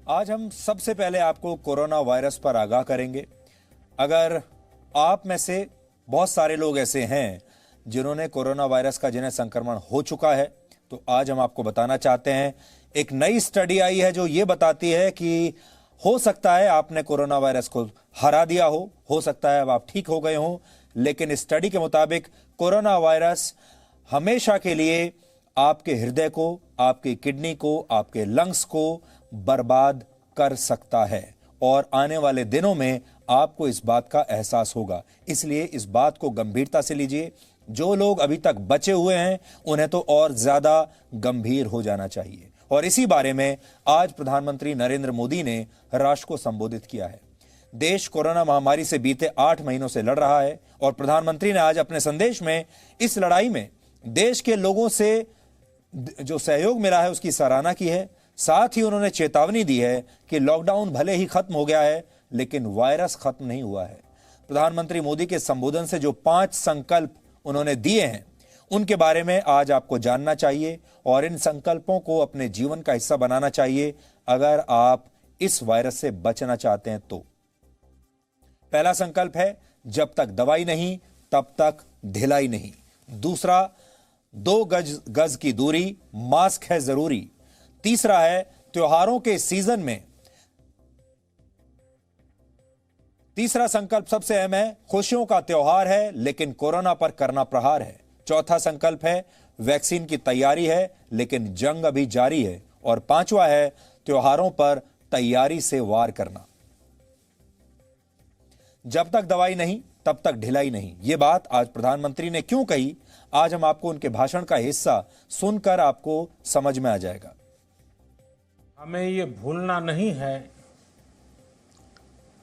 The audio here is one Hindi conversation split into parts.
आज हम सबसे पहले आपको कोरोना वायरस पर आगाह करेंगे। अगर आप में से बहुत सारे लोग ऐसे हैं जिन्होंने कोरोना वायरस का जिन्हें संक्रमण हो चुका है, तो आज हम आपको बताना चाहते हैं। एक नई स्टडी आई है जो ये बताती है कि हो सकता है आपने कोरोना वायरस को हरा दिया हो सकता है अब आप ठीक हो गए हो, लेकिन इस स्टडी के मुताबिक कोरोना वायरस हमेशा के लिए आपके हृदय को, आपकी किडनी को, आपके लंग्स को बर्बाद कर सकता है और आने वाले दिनों में आपको इस बात का एहसास होगा। इसलिए इस बात को गंभीरता से लीजिए। जो लोग अभी तक बचे हुए हैं उन्हें तो और ज्यादा गंभीर हो जाना चाहिए। और इसी बारे में आज प्रधानमंत्री नरेंद्र मोदी ने राष्ट्र को संबोधित किया है। देश कोरोना महामारी से बीते 8 महीनों से लड़ रहा है और प्रधानमंत्री ने आज अपने संदेश में इस लड़ाई में देश के लोगों से जो सहयोग मिला है उसकी सराहना की है। साथ ही उन्होंने चेतावनी दी है कि लॉकडाउन भले ही खत्म हो गया है लेकिन वायरस खत्म नहीं हुआ है। प्रधानमंत्री मोदी के संबोधन से जो 5 संकल्प उन्होंने दिए हैं उनके बारे में आज आपको जानना चाहिए और इन संकल्पों को अपने जीवन का हिस्सा बनाना चाहिए अगर आप इस वायरस से बचना चाहते हैं तो। पहला संकल्प है, जब तक दवाई नहीं तब तक ढिलाई नहीं। दूसरा, 2 गज की दूरी, मास्क है जरूरी। तीसरा है, त्योहारों के सीजन में तीसरा संकल्प सबसे अहम है, खुशियों का त्योहार है लेकिन कोरोना पर करना प्रहार है। चौथा संकल्प है, वैक्सीन की तैयारी है लेकिन जंग अभी जारी है। और पांचवा है, त्योहारों पर तैयारी से वार करना। जब तक दवाई नहीं तब तक ढिलाई नहीं, यह बात आज प्रधानमंत्री ने क्यों कही, आज हम आपको उनके भाषण का हिस्सा सुनकर आपको समझ में आ जाएगा। हमें ये भूलना नहीं है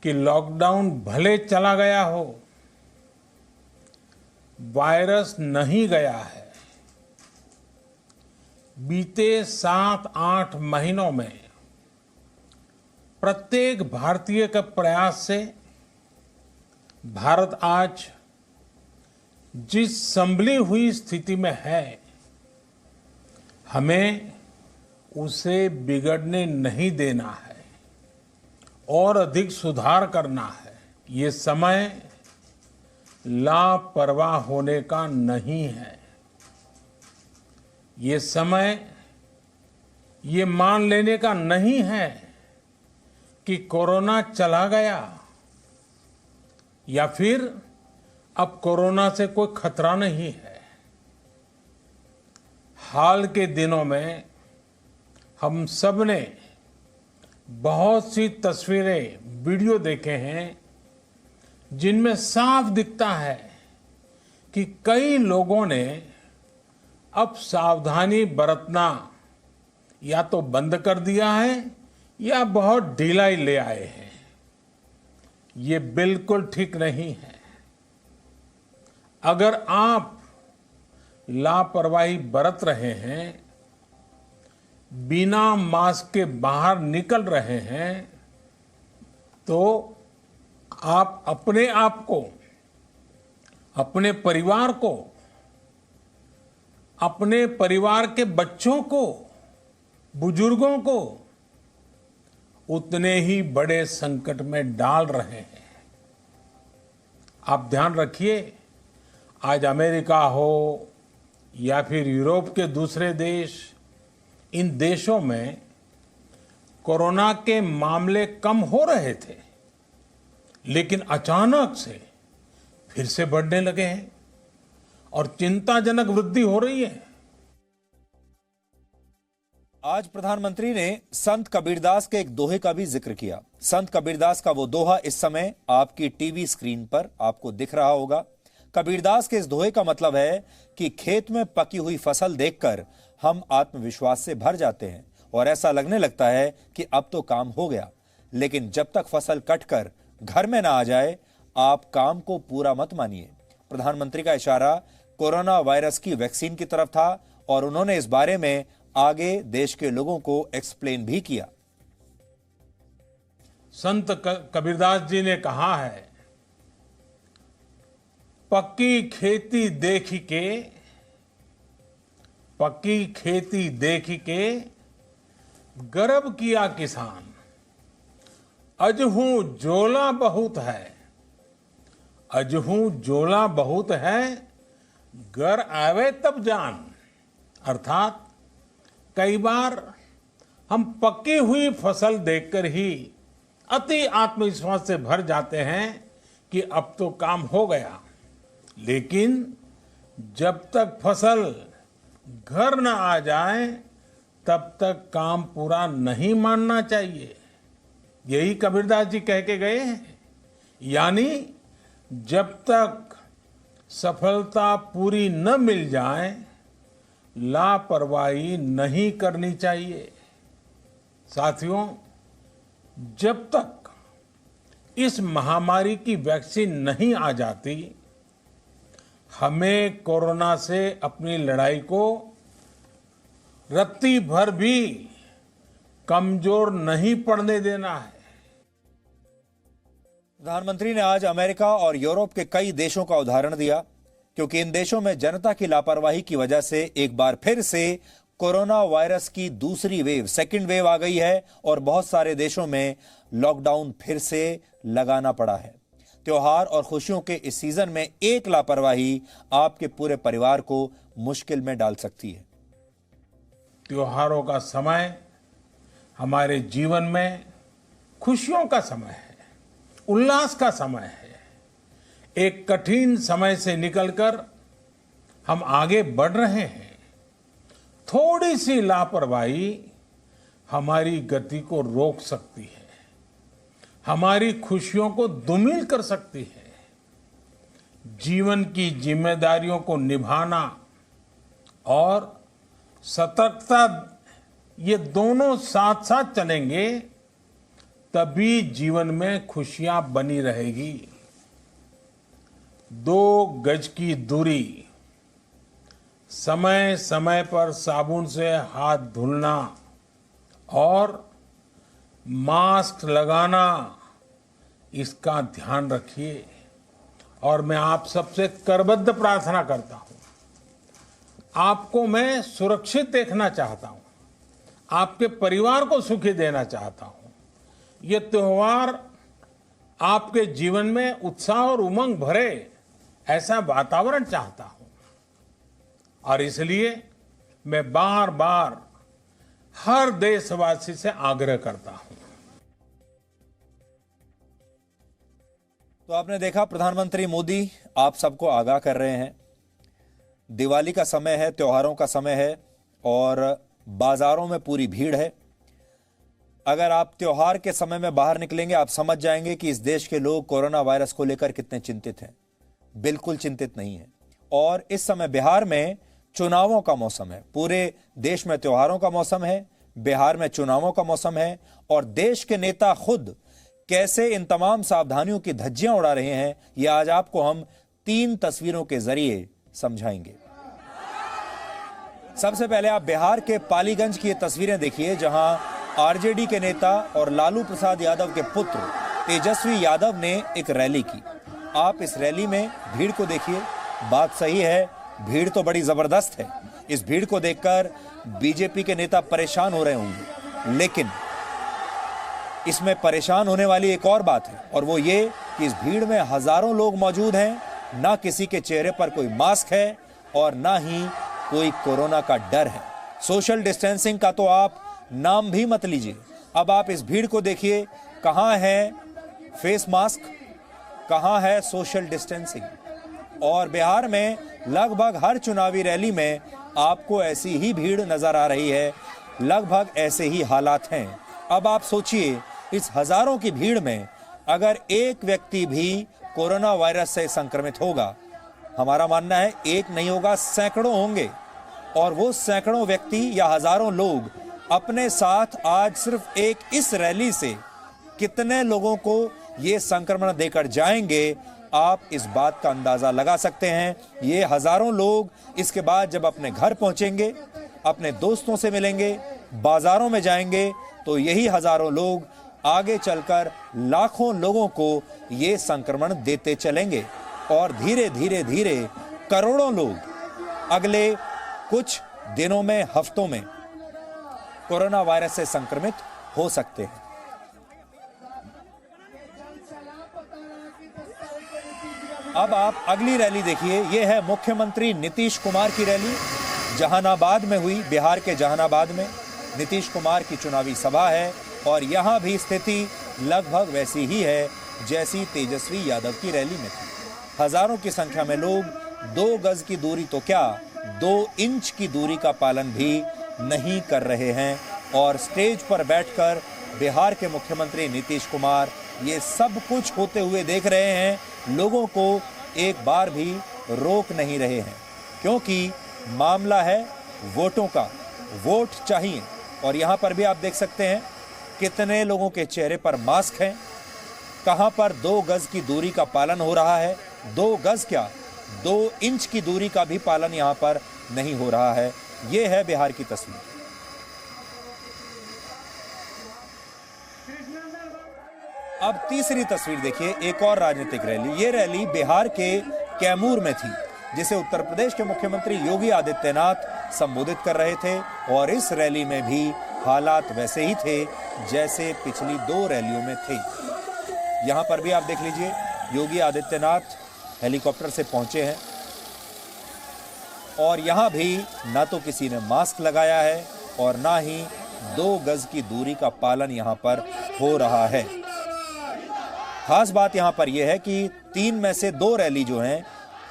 कि लॉकडाउन भले चला गया हो, वायरस नहीं गया है। बीते 7-8 महीनों में प्रत्येक भारतीय के प्रयास से भारत आज जिस संभली हुई स्थिति में है, हमें उसे बिगड़ने नहीं देना है और अधिक सुधार करना है। ये समय लापरवाह होने का नहीं है। ये समय ये मान लेने का नहीं है कि कोरोना चला गया या फिर अब कोरोना से कोई खतरा नहीं है। हाल के दिनों में हम सब ने बहुत सी तस्वीरें, वीडियो देखे हैं जिनमें साफ दिखता है कि कई लोगों ने अब सावधानी बरतना या तो बंद कर दिया है या बहुत ढिलाई ले आए हैं। ये बिल्कुल ठीक नहीं है। अगर आप लापरवाही बरत रहे हैं, बिना मास्क के बाहर निकल रहे हैं, तो आप अपने आप को, अपने परिवार को, अपने परिवार के बच्चों को, बुजुर्गों को उतने ही बड़े संकट में डाल रहे हैं। आप ध्यान रखिए, आज अमेरिका हो या फिर यूरोप के दूसरे देश, इन देशों में कोरोना के मामले कम हो रहे थे लेकिन अचानक से फिर से बढ़ने लगे हैं और चिंताजनक वृद्धि हो रही है। आज प्रधानमंत्री ने संत कबीरदास के एक दोहे का भी जिक्र किया। संत कबीरदास का वो दोहा इस समय आपकी टीवी स्क्रीन पर आपको दिख रहा होगा। कबीरदास के इस दोहे का मतलब है कि खेत में पकी हुई फसल देखकर हम आत्मविश्वास से भर जाते हैं और ऐसा लगने लगता है कि अब तो काम हो गया, लेकिन जब तक फसल कटकर घर में ना आ जाए आप काम को पूरा मत मानिए। प्रधानमंत्री का इशारा कोरोना वायरस की वैक्सीन की तरफ था और उन्होंने इस बारे में आगे देश के लोगों को एक्सप्लेन भी किया। संत कबीरदास जी ने कहा है, पक्की खेती देखी के गर्व किया किसान, अजहू जोला बहुत है, अजहू जोला बहुत है, घर आवे तब जान। अर्थात कई बार हम पकी हुई फसल देखकर ही अति आत्मविश्वास से भर जाते हैं कि अब तो काम हो गया, लेकिन जब तक फसल घर न आ जाए तब तक काम पूरा नहीं मानना चाहिए। यही कबीरदास जी कह के गए हैं। यानी जब तक सफलता पूरी न मिल जाए लापरवाही नहीं करनी चाहिए। साथियों, जब तक इस महामारी की वैक्सीन नहीं आ जाती, हमें कोरोना से अपनी लड़ाई को रत्ती भर भी कमजोर नहीं पड़ने देना है। प्रधानमंत्री ने आज अमेरिका और यूरोप के कई देशों का उदाहरण दिया, क्योंकि इन देशों में जनता की लापरवाही की वजह से एक बार फिर से कोरोना वायरस की दूसरी वेव, सेकंड वेव आ गई है और बहुत सारे देशों में लॉकडाउन फिर से लगाना पड़ा है। त्योहार और खुशियों के इस सीजन में एक लापरवाही आपके पूरे परिवार को मुश्किल में डाल सकती है। त्योहारों का समय हमारे जीवन में खुशियों का समय है, उल्लास का समय है। एक कठिन समय से निकलकर हम आगे बढ़ रहे हैं। थोड़ी सी लापरवाही हमारी गति को रोक सकती है, हमारी खुशियों को धूमिल कर सकती है। जीवन की जिम्मेदारियों को निभाना और सतर्कता, ये दोनों साथ साथ चलेंगे तभी जीवन में खुशियां बनी रहेगी। 2 गज की दूरी, समय समय पर साबुन से हाथ धुलना और मास्क लगाना, इसका ध्यान रखिए। और मैं आप सबसे करबद्ध प्रार्थना करता हूं, आपको मैं सुरक्षित देखना चाहता हूं, आपके परिवार को सुखी देना चाहता हूं। ये त्योहार आपके जीवन में उत्साह और उमंग भरे ऐसा वातावरण चाहता हूं, और इसलिए मैं बार बार हर देशवासी से आग्रह करता हूं। तो आपने देखा, प्रधानमंत्री मोदी आप सबको आगाह कर रहे हैं। दिवाली का समय है, त्योहारों का समय है और बाजारों में पूरी भीड़ है। अगर आप त्योहार के समय में बाहर निकलेंगे, आप समझ जाएंगे कि इस देश के लोग कोरोना वायरस को लेकर कितने चिंतित हैं। बिल्कुल चिंतित नहीं है। और इस समय बिहार में चुनावों का मौसम है, पूरे देश में त्योहारों का मौसम है, बिहार में चुनावों का मौसम है, और देश के नेता खुद कैसे इन तमाम सावधानियों की धज्जियां उड़ा रहे हैं, यह आज आपको हम 3 तस्वीरों के जरिए समझाएंगे। सबसे पहले आप बिहार के पालीगंज की ये तस्वीरें देखिए, जहां आरजेडी के नेता और लालू प्रसाद यादव के पुत्र तेजस्वी यादव ने एक रैली की। आप इस रैली में भीड़ को देखिए। बात सही है, भीड़ तो बड़ी जबरदस्त है। इस भीड़ को देखकर बीजेपी के नेता परेशान हो रहे होंगे, लेकिन इसमें परेशान होने वाली एक और बात है, और वो ये कि इस भीड़ में हजारों लोग मौजूद हैं। ना किसी के चेहरे पर कोई मास्क है और ना ही कोई कोरोना का डर है। सोशल डिस्टेंसिंग का तो आप नाम भी मत लीजिए। अब आप इस भीड़ को देखिए, कहां है फेस मास्क, कहां है सोशल डिस्टेंसिंग। और बिहार में लगभग हर चुनावी रैली में आपको ऐसी ही भीड़ नजर आ रही है, लगभग ऐसे ही हालात हैं। अब आप सोचिए, इस हजारों की भीड़ में अगर एक व्यक्ति भी कोरोना वायरस से संक्रमित होगा, हमारा मानना है एक नहीं होगा, सैकड़ों होंगे। और वो सैकड़ों व्यक्ति या हजारों लोग अपने साथ आज सिर्फ एक इस रैली से कितने लोगों को ये संक्रमण देकर जाएंगे, आप इस बात का अंदाजा लगा सकते हैं। ये हजारों लोग इसके बाद जब अपने घर पहुंचेंगे, अपने दोस्तों से मिलेंगे, बाजारों में जाएंगे, तो यही हजारों लोग आगे चलकर लाखों लोगों को ये संक्रमण देते चलेंगे और धीरे धीरे धीरे करोड़ों लोग अगले कुछ दिनों में, हफ्तों में कोरोना वायरस से संक्रमित हो सकते हैं। अब आप अगली रैली देखिए, यह है मुख्यमंत्री नीतीश कुमार की रैली, जहानाबाद में हुई, बिहार के जहानाबाद में नीतीश कुमार की चुनावी सभा है और यहां भी स्थिति लगभग वैसी ही है जैसी तेजस्वी यादव की रैली में थी। हजारों की संख्या में लोग 2 गज की दूरी तो क्या 2 इंच की दूरी का पालन भी नहीं कर रहे हैं और स्टेज पर बैठकर बिहार के मुख्यमंत्री नीतीश कुमार ये सब कुछ होते हुए देख रहे हैं, लोगों को एक बार भी रोक नहीं रहे हैं, क्योंकि मामला है वोटों का। वोट चाहिए। और यहां पर भी आप देख सकते हैं कितने लोगों के चेहरे पर मास्क हैं, कहां पर 2 गज की दूरी का पालन हो रहा है। 2 गज क्या 2 इंच की दूरी का भी पालन यहां पर नहीं हो रहा है। यह है बिहार की तस्वीर। अब तीसरी तस्वीर देखिए, एक और राजनीतिक रैली। ये रैली बिहार के कैमूर में थी, जिसे उत्तर प्रदेश के मुख्यमंत्री योगी आदित्यनाथ संबोधित कर रहे थे और इस रैली में भी हालात वैसे ही थे जैसे पिछली 2 रैलियों में थे। यहां पर भी आप देख लीजिए, योगी आदित्यनाथ हेलीकॉप्टर से पहुंचे हैं और यहां भी ना तो किसी ने मास्क लगाया है और ना ही 2 गज की दूरी का पालन यहां पर हो रहा है। खास बात यहां पर यह है कि 3 में से 2 रैली जो हैं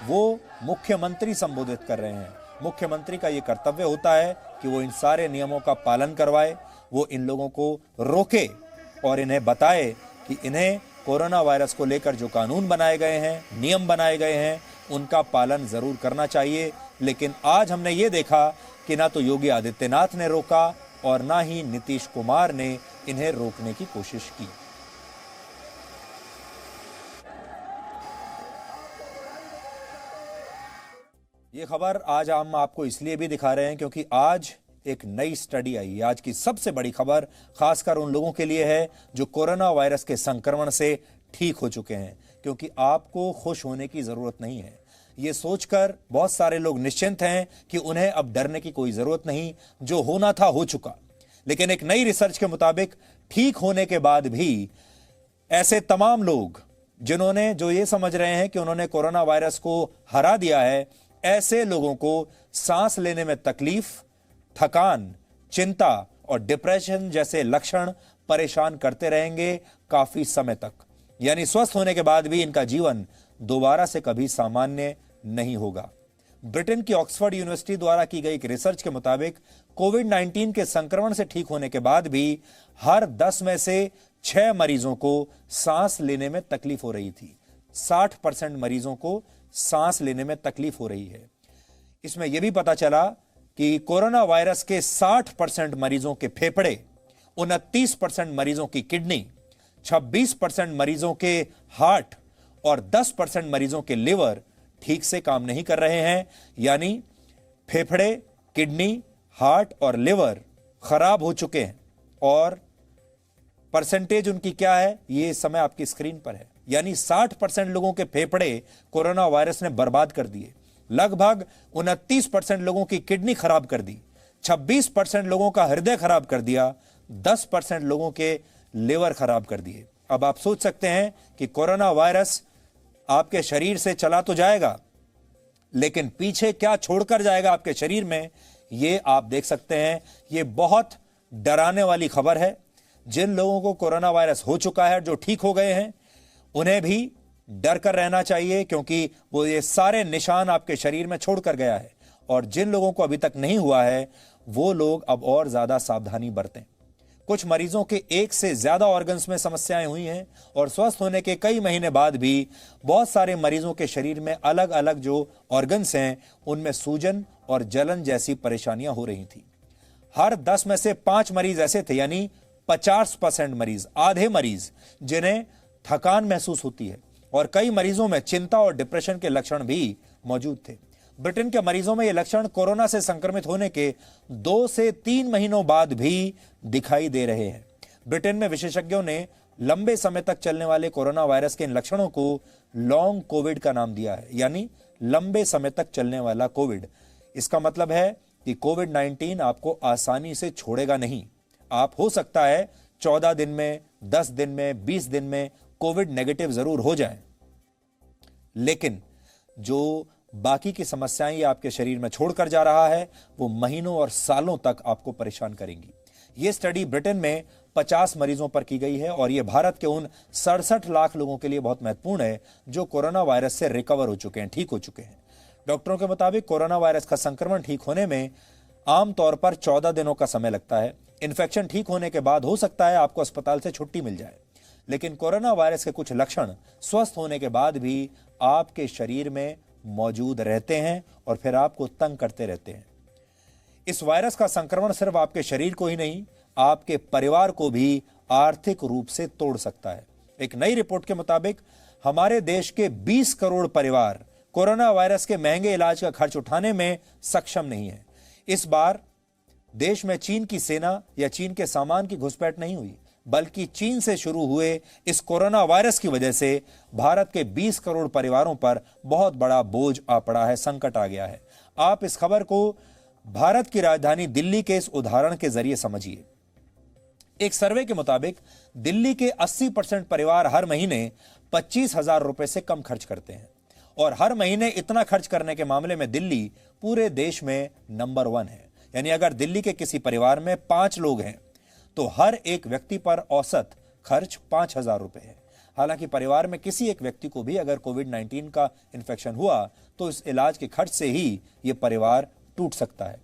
वो मुख्यमंत्री संबोधित कर रहे हैं। मुख्यमंत्री का यह कर्तव्य होता है कि वो इन सारे नियमों का पालन करवाए, वो इन लोगों को रोके और इन्हें बताए कि इन्हें कोरोना वायरस को लेकर जो कानून बनाए गए हैं, नियम बनाए गए हैं, उनका पालन जरूर करना चाहिए। लेकिन आज हमने ये देखा कि ना तो योगी आदित्यनाथ ने रोका और ना ही नीतीश कुमार ने इन्हें रोकने की कोशिश की। ये खबर आज हम आपको इसलिए भी दिखा रहे हैं क्योंकि आज एक नई स्टडी आई है। आज की सबसे बड़ी खबर खासकर उन लोगों के लिए है जो कोरोना वायरस के संक्रमण से ठीक हो चुके हैं, क्योंकि आपको खुश होने की जरूरत नहीं है। ये सोचकर बहुत सारे लोग निश्चिंत हैं कि उन्हें अब डरने की कोई जरूरत नहीं, जो होना था हो चुका। लेकिन एक नई रिसर्च के मुताबिक ठीक होने के बाद भी ऐसे तमाम लोग जिन्होंने जो ये समझ रहे हैं कि उन्होंने कोरोना वायरस को हरा दिया है, ऐसे लोगों को सांस लेने में तकलीफ, थकान, चिंता और डिप्रेशन जैसे लक्षण परेशान करते रहेंगे काफी समय तक। यानी स्वस्थ होने के बाद भी इनका जीवन दोबारा से कभी सामान्य नहीं होगा। ब्रिटेन की ऑक्सफोर्ड यूनिवर्सिटी द्वारा की गई एक रिसर्च के मुताबिक कोविड-19 के संक्रमण से ठीक होने के बाद भी हर 10 में से 6 मरीजों को सांस लेने में तकलीफ हो रही थी। 60% मरीजों को सांस लेने में तकलीफ हो रही है। इसमें यह भी पता चला कि कोरोना वायरस के 60% मरीजों के फेफड़े, 29% मरीजों की किडनी, 26% मरीजों के हार्ट और 10% मरीजों के लिवर ठीक से काम नहीं कर रहे हैं। यानी फेफड़े, किडनी, हार्ट और लिवर खराब हो चुके हैं और परसेंटेज उनकी क्या है ये इस समय आपकी स्क्रीन पर है। यानी 60% लोगों के फेफड़े कोरोना वायरस ने बर्बाद कर दिए, लगभग 29% लोगों की किडनी खराब कर दी, 26% लोगों का हृदय खराब कर दिया, 10% लोगों के लिवर खराब कर दिए। अब आप सोच सकते हैं कि कोरोना वायरस आपके शरीर से चला तो जाएगा, लेकिन पीछे क्या छोड़कर जाएगा आपके शरीर में, ये आप देख सकते हैं। ये बहुत डराने वाली खबर है। जिन लोगों को कोरोना वायरस हो चुका है, जो ठीक हो गए हैं, उन्हें भी डर कर रहना चाहिए, क्योंकि वो ये सारे निशान आपके शरीर में छोड़कर गया है। और जिन लोगों को अभी तक नहीं हुआ है, वो लोग अब और ज्यादा सावधानी बरतें। कुछ मरीजों के 1 से ज्यादा ऑर्गन्स में समस्याएं हुई हैं और स्वस्थ होने के कई महीने बाद भी बहुत सारे मरीजों के शरीर में अलग अलग जो ऑर्गन्स हैं, उनमें सूजन और जलन जैसी परेशानियां हो रही थी। हर 10 में से 5 मरीज ऐसे थे, यानी 50% मरीज, आधे मरीज, जिन्हें थकान महसूस होती है और कई मरीजों में चिंता और डिप्रेशन के लक्षण भी मौजूद थे। ब्रिटेन के मरीजों में ये लक्षण कोरोना से संक्रमित होने के 2 से 3 महीनों बाद भी दिखाई दे रहे हैं। ब्रिटेन में विशेषज्ञों ने लंबे समय तक चलने वाले कोरोना वायरस के इन लक्षणों को लॉन्ग कोविड का नाम दिया है, यानी लंबे समय तक चलने वाला कोविड। इसका मतलब है कि कोविड-19 आपको आसानी से छोड़ेगा नहीं। आप हो सकता है 14 दिन में, 10 दिन में, 20 दिन में कोविड नेगेटिव जरूर हो जाएं, लेकिन जो बाकी की समस्याएं ये आपके शरीर में छोड़कर जा रहा है वो महीनों और सालों तक आपको परेशान करेंगी। ये स्टडी ब्रिटेन में 50 मरीजों पर की गई है और ये भारत के उन 67 लाख लोगों के लिए बहुत महत्वपूर्ण है जो कोरोना वायरस से रिकवर हो चुके हैं, ठीक हो चुके हैं। डॉक्टरों के मुताबिक कोरोना वायरस का संक्रमण ठीक होने में आमतौर पर 14 दिनों का समय लगता है। इन्फेक्शन ठीक होने के बाद हो सकता है आपको अस्पताल से छुट्टी मिल जाए, लेकिन कोरोना वायरस के कुछ लक्षण स्वस्थ होने के बाद भी आपके शरीर में मौजूद रहते हैं और फिर आपको तंग करते रहते हैं। इस वायरस का संक्रमण सिर्फ आपके शरीर को ही नहीं, आपके परिवार को भी आर्थिक रूप से तोड़ सकता है। एक नई रिपोर्ट के मुताबिक हमारे देश के 20 करोड़ परिवार कोरोना वायरस के महंगे इलाज का खर्च उठाने में सक्षम नहीं है। इस बार देश में चीन की सेना या चीन के सामान की घुसपैठ नहीं हुई, बल्कि चीन से शुरू हुए इस कोरोना वायरस की वजह से भारत के 20 करोड़ परिवारों पर बहुत बड़ा बोझ आ पड़ा है, संकट आ गया है। आप इस खबर को भारत की राजधानी दिल्ली के इस उदाहरण के जरिए समझिए। एक सर्वे के मुताबिक दिल्ली के 80% परिवार हर महीने 25,000 रुपए से कम खर्च करते हैं और हर महीने इतना खर्च करने के मामले में दिल्ली पूरे देश में नंबर 1 है। यानी अगर दिल्ली के किसी परिवार में 5 लोग हैं तो हर एक व्यक्ति पर औसत खर्च 5,000 रुपए है। हालांकि परिवार में किसी एक व्यक्ति को भी अगर कोविड-19 का इन्फेक्शन हुआ तो इस इलाज के खर्च से ही यह परिवार टूट सकता है।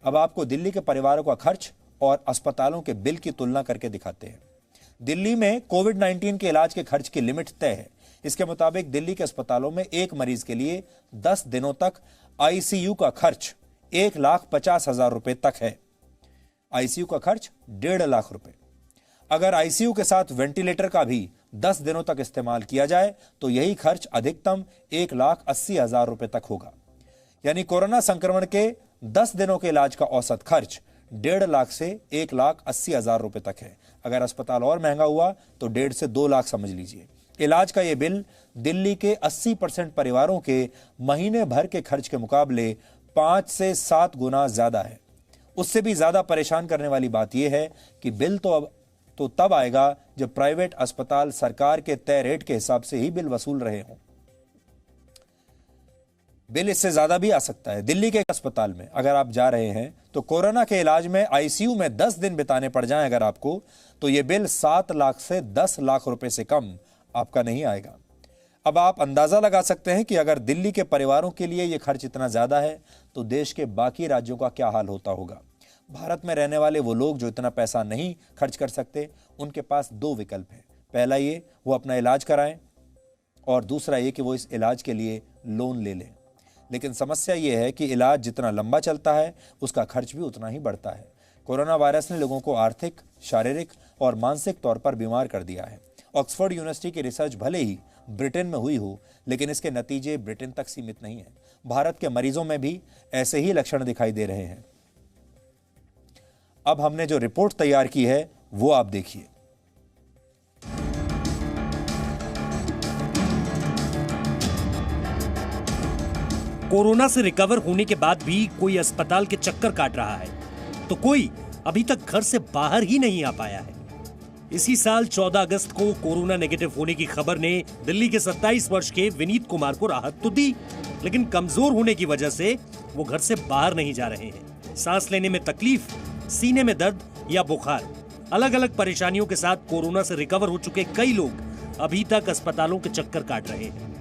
अब आपको दिल्ली के परिवारों का खर्च और अस्पतालों के बिल की तुलना करके दिखाते हैं। दिल्ली में कोविड-19 के इलाज के खर्च की लिमिट तय है। इसके मुताबिक दिल्ली के अस्पतालों में एक मरीज के लिए 10 दिनों तक आईसीयू का खर्च 1,50,000 रुपए तक है। आईसीयू का खर्च 1.5 लाख रुपए। अगर आईसीयू के साथ वेंटिलेटर का भी 10 दिनों तक इस्तेमाल किया जाए तो यही खर्च अधिकतम 1,80,000 रुपए तक होगा। यानी कोरोना संक्रमण के 10 दिनों के इलाज का औसत खर्च 1.5 लाख से 1,80,000 रुपए तक है। अगर अस्पताल और महंगा हुआ तो 1.5 से 2 लाख समझ लीजिए। इलाज का यह बिल दिल्ली के 80% परिवारों के महीने भर के खर्च के मुकाबले 5 से 7 गुना ज्यादा है। उससे भी ज्यादा परेशान करने वाली बात यह है कि बिल तो तब आएगा जब प्राइवेट अस्पताल सरकार के तय रेट के हिसाब से ही बिल वसूल रहे हों। बिल इससे ज्यादा भी आ सकता है। दिल्ली के अस्पताल में अगर आप जा रहे हैं तो कोरोना के इलाज में आईसीयू में 10 दिन बिताने पड़ जाएं अगर आपको, तो यह बिल 7 लाख से 10 लाख रुपए से कम आपका नहीं आएगा। अब आप अंदाजा लगा सकते हैं कि अगर दिल्ली के परिवारों के लिए यह खर्च इतना ज्यादा है तो देश के बाकी राज्यों का क्या हाल होता होगा। भारत में रहने वाले वो लोग जो इतना पैसा नहीं खर्च कर सकते, उनके पास 2 विकल्प हैं। पहला ये वो अपना इलाज कराएं और दूसरा ये कि वो इस इलाज के लिए लोन ले लें। लेकिन समस्या ये है कि इलाज जितना लंबा चलता है उसका खर्च भी उतना ही बढ़ता है। कोरोना वायरस ने लोगों को आर्थिक, शारीरिक और मानसिक तौर पर बीमार कर दिया है। ऑक्सफोर्ड यूनिवर्सिटी की रिसर्च भले ही ब्रिटेन में हुई हो, लेकिन इसके नतीजे ब्रिटेन तक सीमित नहीं है। भारत के मरीजों में भी ऐसे ही लक्षण दिखाई दे रहे हैं। अब हमने जो रिपोर्ट तैयार की है वो आप देखिए। कोरोना से रिकवर होने के बाद भी कोई अस्पताल के चक्कर काट रहा है तो कोई अभी तक घर से बाहर ही नहीं आ पाया है। इसी साल 14 अगस्त को कोरोना नेगेटिव होने की खबर ने दिल्ली के 27 वर्ष के विनीत कुमार को राहत तो दी, लेकिन कमजोर होने की वजह से वो घर से बाहर नहीं जा रहे हैं। सांस लेने में तकलीफ, सीने में दर्द या बुखार, अलग अलग परेशानियों के साथ कोरोना से रिकवर हो चुके कई लोग अभी तक अस्पतालों के चक्कर काट रहे हैं।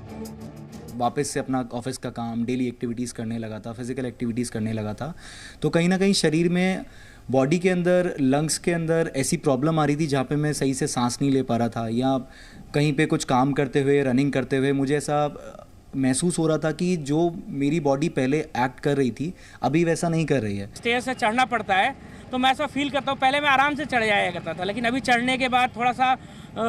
वापस से अपना ऑफिस का काम, डेली एक्टिविटीज़ करने लगा था, फिजिकल एक्टिविटीज़ करने लगा था, तो कहीं ना कहीं शरीर में, बॉडी के अंदर, लंग्स के अंदर ऐसी प्रॉब्लम आ रही थी जहाँ पे मैं सही से सांस नहीं ले पा रहा था, या कहीं पे कुछ काम करते हुए, रनिंग करते हुए मुझे ऐसा महसूस हो रहा था कि जो मेरी बॉडी पहले एक्ट कर रही थी अभी वैसा नहीं कर रही है। स्टेज से चढ़ना पड़ता है तो मैं ऐसा फील करता हूँ। पहले मैं आराम से चढ़ जाया करता था, लेकिन अभी चढ़ने के बाद थोड़ा सा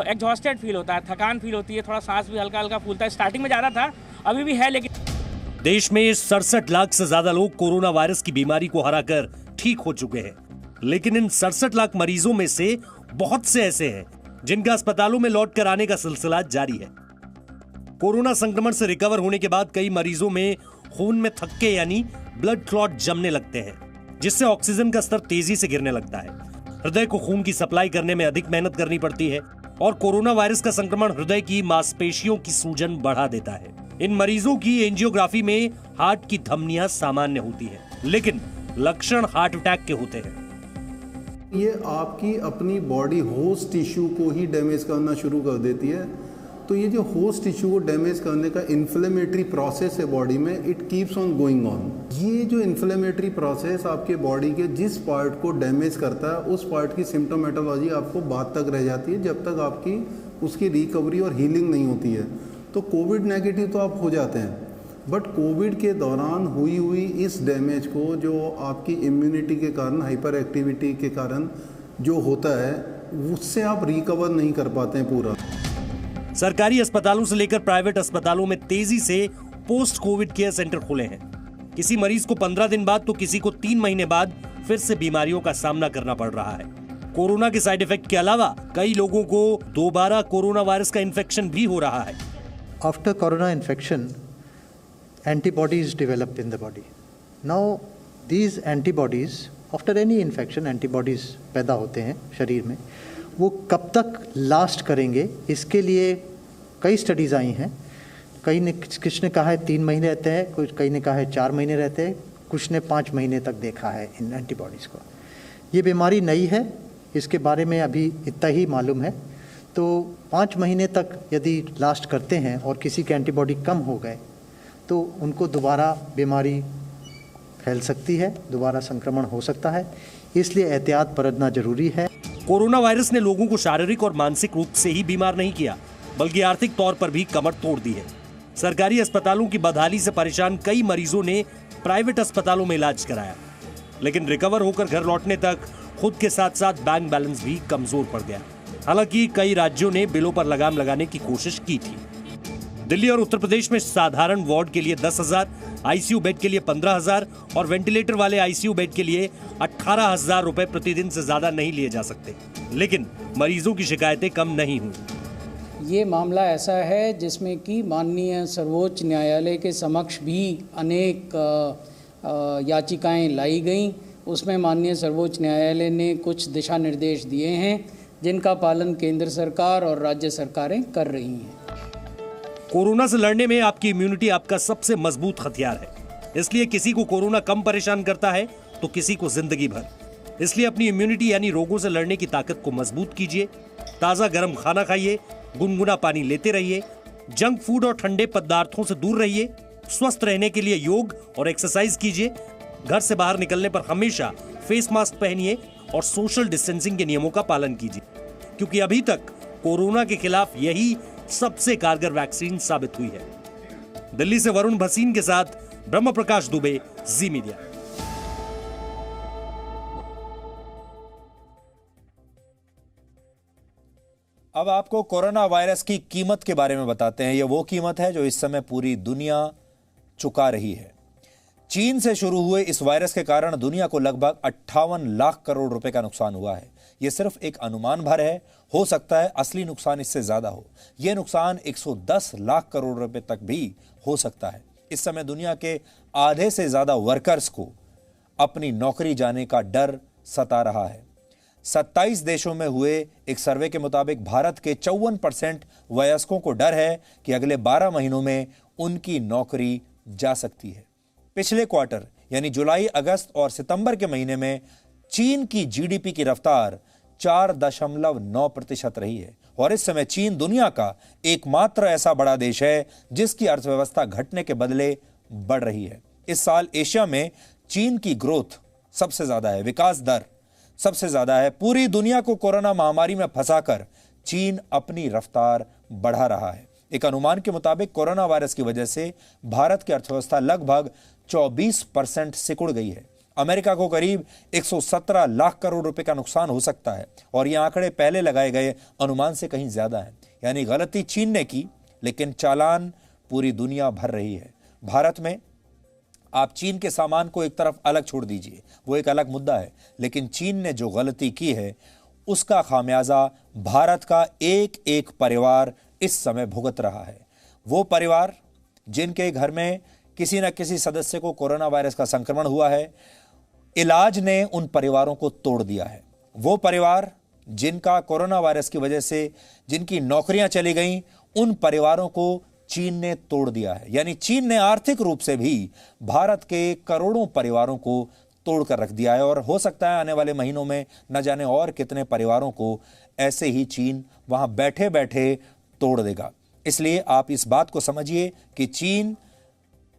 एग्जॉस्टेड फील होता है, थकान फील होती है, थोड़ा सांस भी हल्का हल्का फूलता है। स्टार्टिंग में ज़्यादा था, अभी भी है, लेकिन देश में 67 लाख से ज्यादा लोग कोरोना वायरस की बीमारी को हराकर ठीक हो चुके हैं, लेकिन इन 67 लाख मरीजों में से बहुत से ऐसे हैं जिनका अस्पतालों में लौट कर आने का सिलसिला जारी है। कोरोना संक्रमण से रिकवर होने के बाद कई मरीजों में खून में थक्के यानी ब्लड क्लॉट जमने लगते हैं, जिससे ऑक्सीजन का स्तर तेजी से गिरने लगता है। हृदय को खून की सप्लाई करने में अधिक मेहनत करनी पड़ती है और कोरोना वायरस का संक्रमण हृदय की मांसपेशियों की सूजन बढ़ा देता है। इन मरीजों की एंजियोग्राफी में हार्ट की धमनियां सामान्य होती है, लेकिन लक्षण हार्ट अटैक के होते हैं। ये आपकी अपनी बॉडी होस्ट टिश्यू को ही डैमेज करना शुरू कर देती है। तो ये जो होस्ट टिश्यू को डैमेज करने का इन्फ्लेमेटरी प्रोसेस है बॉडी में, it keeps on going on. ये जो इन्फ्लेमेटरी प्रोसेस आपके बॉडी के जिस पार्ट को डैमेज करता है, उस पार्ट की सिम्टोमेटोलॉजी आपको बाद तक रह जाती है, जब तक आपकी उसकी रिकवरी और हीलिंग नहीं होती है। तो कोविड नेगेटिव तो आप हो जाते हैं, बट कोविड के दौरान हुई इस डैमेज को, जो आपकी इम्यूनिटी के कारण, हाइपर एक्टिविटी के कारण जो होता है, उससे आप रिकवर नहीं कर पाते हैं पूरा। सरकारी अस्पतालों से लेकर प्राइवेट अस्पतालों में तेजी से पोस्ट कोविड केयर सेंटर खुले हैं। किसी मरीज को 15 दिन बाद तो किसी को 3 महीने बाद फिर से बीमारियों का सामना करना पड़ रहा है। कोरोना के साइड इफेक्ट के अलावा कई लोगों को दोबारा कोरोना वायरस का इन्फेक्शन भी हो रहा है। After corona infection, antibodies develop in the body. Now, these antibodies, after any infection, antibodies पैदा होते हैं शरीर में। वो कब तक लास्ट करेंगे, इसके लिए कई स्टडीज़ आई हैं। किसी ने कहा है 3 महीने रहते हैं, कई ने कहा है 4 महीने रहते हैं, कुछ ने 5 महीने तक देखा है इन एंटीबॉडीज़ को। ये बीमारी नई है, इसके बारे में अभी इतना ही मालूम है। तो 5 महीने तक यदि लास्ट करते हैं और किसी के एंटीबॉडी कम हो गए तो उनको दोबारा बीमारी फैल सकती है, दोबारा संक्रमण हो सकता है, इसलिए एहतियात बरतना जरूरी है। कोरोना वायरस ने लोगों को शारीरिक और मानसिक रूप से ही बीमार नहीं किया, बल्कि आर्थिक तौर पर भी कमर तोड़ दी है। सरकारी अस्पतालों की बदहाली से परेशान कई मरीजों ने प्राइवेट अस्पतालों में इलाज कराया, लेकिन रिकवर होकर घर लौटने तक खुद के साथ साथ बैंक बैलेंस भी कमजोर पड़ गया। हालांकि कई राज्यों ने बिलों पर लगाम लगाने की कोशिश की थी। दिल्ली और उत्तर प्रदेश में साधारण वार्ड के लिए 10,000, आईसीयू बेड के लिए 15,000 और वेंटिलेटर वाले आईसीयू बेड के लिए 18,000 रुपए प्रतिदिन से ज्यादा नहीं लिए जा सकते, लेकिन मरीजों की शिकायतें कम नहीं हुई। ये मामला ऐसा है जिसमें कि माननीय सर्वोच्च न्यायालय के समक्ष भी अनेक याचिकाएं लाई गईं। उसमें माननीय सर्वोच्च न्यायालय ने कुछ दिशा निर्देश दिए हैं जिनका पालन केंद्र सरकार और राज्य सरकारें कर रही हैं। कोरोना से लड़ने में आपकी इम्यूनिटी आपका सबसे मजबूत हथियार है, इसलिए किसी को कोरोना कम परेशान करता है तो किसी को जिंदगी भर। इसलिए अपनी इम्यूनिटी यानी रोगों से लड़ने की ताकत को मजबूत कीजिए। ताज़ा गर्म खाना खाइए, गुनगुना पानी लेते रहिए, जंक फूड और ठंडे पदार्थों से दूर रहिए। स्वस्थ रहने के लिए योग और एक्सरसाइज कीजिए। घर से बाहर निकलने पर हमेशा फेस मास्क पहनिए और सोशल डिस्टेंसिंग के नियमों का पालन कीजिए, क्योंकि अभी तक कोरोना के खिलाफ यही सबसे कारगर वैक्सीन साबित हुई है। दिल्ली से वरुण भसीन के साथ ब्रह्म प्रकाश दुबे, जी मीडिया। अब आपको कोरोना वायरस की कीमत के बारे में बताते हैं। यह वो कीमत है जो इस समय पूरी दुनिया चुका रही है। चीन से शुरू हुए इस वायरस के कारण दुनिया को लगभग 58 लाख करोड़ रुपए का नुकसान हुआ है। यह सिर्फ एक अनुमान भर है, हो सकता है असली नुकसान इससे ज्यादा हो। यह नुकसान 110 लाख करोड़ रुपए तक भी हो सकता है। इस समय दुनिया के आधे से ज्यादा वर्कर्स को अपनी नौकरी जाने का डर सता रहा है। 27 देशों में हुए एक सर्वे के मुताबिक भारत के 54% वयस्कों को डर है कि अगले 12 महीनों में उनकी नौकरी जा सकती है। पिछले क्वार्टर यानी जुलाई, अगस्त और सितंबर के महीने में चीन की जीडीपी की रफ्तार 4.9% रही है और इस समय चीन दुनिया का एकमात्र ऐसा बड़ा देश है जिसकी अर्थव्यवस्था घटने के बदले बढ़ रही है। इस साल एशिया में चीन की ग्रोथ सबसे ज्यादा है, विकास दर सबसे ज्यादा है। पूरी दुनिया को कोरोना महामारी में फंसाकर चीन अपनी रफ्तार बढ़ा रहा है। एक अनुमान के मुताबिक कोरोना वायरस की वजह से भारत की अर्थव्यवस्था लगभग 24% सिकुड़ गई है। अमेरिका को करीब 117 लाख करोड़ रुपए का नुकसान हो सकता है और ये आंकड़े पहले लगाए गए अनुमान से कहीं ज्यादा है। यानी गलती चीन ने की, लेकिन चालान पूरी दुनिया भर रही है। भारत में आप चीन के सामान को एक तरफ अलग छोड़ दीजिए, वो एक अलग मुद्दा है, लेकिन चीन ने जो गलती की है उसका खामियाजा भारत का एक एक परिवार इस समय भुगत रहा है। वो परिवार जिनके घर में किसी न किसी सदस्य को कोरोना वायरस का संक्रमण हुआ है, इलाज ने उन परिवारों को तोड़ दिया है। वो परिवार जिनका कोरोना वायरस की वजह से जिनकी नौकरियां चली गईं, उन परिवारों को चीन ने तोड़ दिया है। यानी चीन ने आर्थिक रूप से भी भारत के करोड़ों परिवारों को तोड़कर रख दिया है और हो सकता है आने वाले महीनों में न जाने और कितने परिवारों को ऐसे ही चीन वहां बैठे बैठे तोड़ देगा। इसलिए आप इस बात को समझिए कि चीन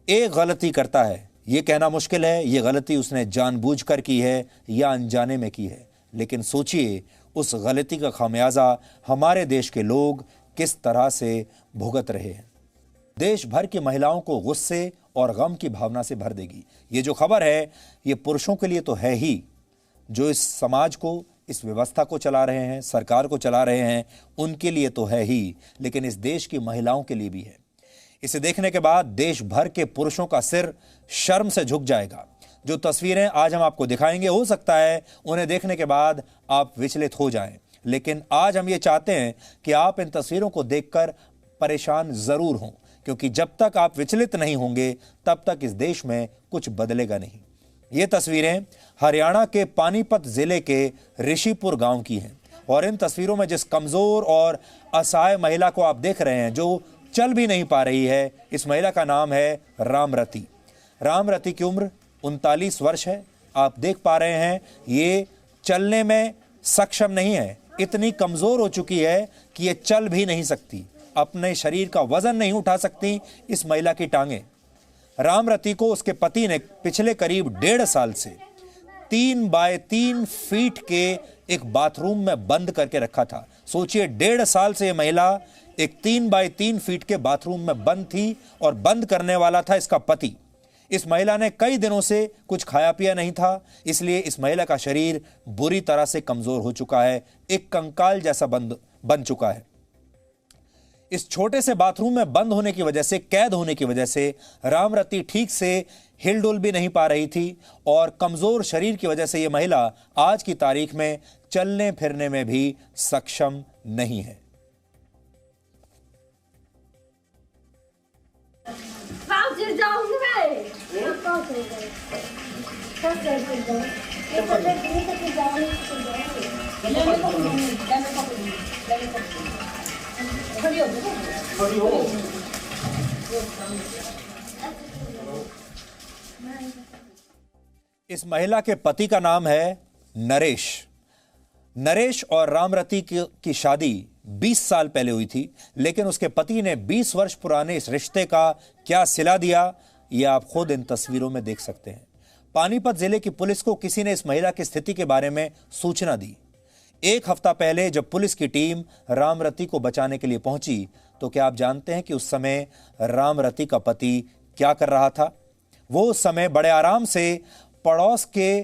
एक गलती करता है, यह कहना मुश्किल है ये गलती उसने जानबूझकर की है या अनजाने में की है, लेकिन सोचिए उस गलती का खामियाजा हमारे देश के लोग किस तरह से भुगत रहे हैं। देश भर की महिलाओं को गुस्से और गम की भावना से भर देगी। ये जो खबर है ये पुरुषों के लिए तो है ही, जो इस समाज को, इस व्यवस्था को चला रहे हैं, सरकार को चला रहे हैं, उनके लिए तो है ही, लेकिन इस देश की महिलाओं के लिए भी है। इसे देखने के बाद देश भर के पुरुषों का सिर शर्म से झुक जाएगा। जो तस्वीरें आज हम आपको दिखाएंगे हो सकता है उन्हें देखने के बाद आप विचलित हो जाएं, लेकिन आज हम ये चाहते हैं कि आप इन तस्वीरों को देखकर परेशान जरूर हों, क्योंकि जब तक आप विचलित नहीं होंगे तब तक इस देश में कुछ बदलेगा नहीं। ये तस्वीरें हरियाणा के पानीपत जिले के ऋषिपुर गांव की हैं और इन तस्वीरों में जिस कमजोर और असहाय महिला को आप देख रहे हैं, जो चल भी नहीं पा रही है, इस महिला का नाम है रामरती। रामरती की उम्र 39 वर्ष है। आप देख पा रहे हैं ये चलने में सक्षम नहीं है, इतनी कमजोर हो चुकी है कि ये चल भी नहीं सकती, अपने शरीर का वजन नहीं उठा सकती इस महिला की टांगें। रामरती को उसके पति ने पिछले करीब 1.5 साल से 3 बाय 3 फीट के एक बाथरूम में बंद करके रखा था। सोचिए 1.5 साल से यह महिला एक 3 बाय 3 फीट के बाथरूम में बंद थी और बंद करने वाला था इसका पति। इस महिला ने कई दिनों से कुछ खाया पिया नहीं था, इसलिए इस महिला का शरीर बुरी तरह से कमजोर हो चुका है, एक कंकाल जैसा बन चुका है। इस छोटे से बाथरूम में बंद होने की वजह से, कैद होने की वजह से रामरती ठीक से हिलडुल भी नहीं पा रही थी और कमजोर शरीर की वजह से यह महिला आज की तारीख में चलने फिरने में भी सक्षम नहीं है। इस महिला के पति का नाम है नरेश। नरेश और रामरती की शादी 20 साल पहले हुई थी, लेकिन उसके पति ने 20 वर्ष पुराने इस रिश्ते का क्या सिला दिया, यह आप खुद इन तस्वीरों में देख सकते हैं। पानीपत जिले की पुलिस को किसी ने इस महिला की स्थिति के बारे में सूचना दी। एक हफ्ता पहले जब पुलिस की टीम रामरती को बचाने के लिए पहुंची, तो क्या आप जानते हैं कि उस समय रामरती का पति क्या कर रहा था? वो उस समय बड़े आराम से पड़ोस के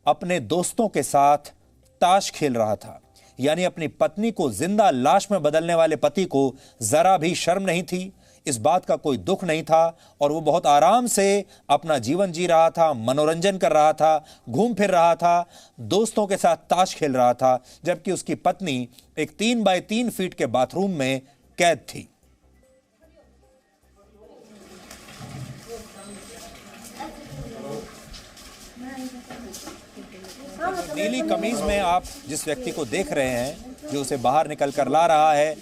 अपने दोस्तों के साथ ताश खेल रहा था। यानी अपनी पत्नी को जिंदा लाश में बदलने वाले पति को जरा भी शर्म नहीं थी, इस बात का कोई दुख नहीं था और वो बहुत आराम से अपना जीवन जी रहा था, मनोरंजन कर रहा था, घूम फिर रहा था, दोस्तों के साथ ताश खेल रहा था, जबकि उसकी पत्नी एक 3 बाय 3 फीट के बाथरूम में कैद थी। नीली कमीज में आप जिस व्यक्ति को देख रहे हैं, जो उसे बाहर निकल कर ला रहा है,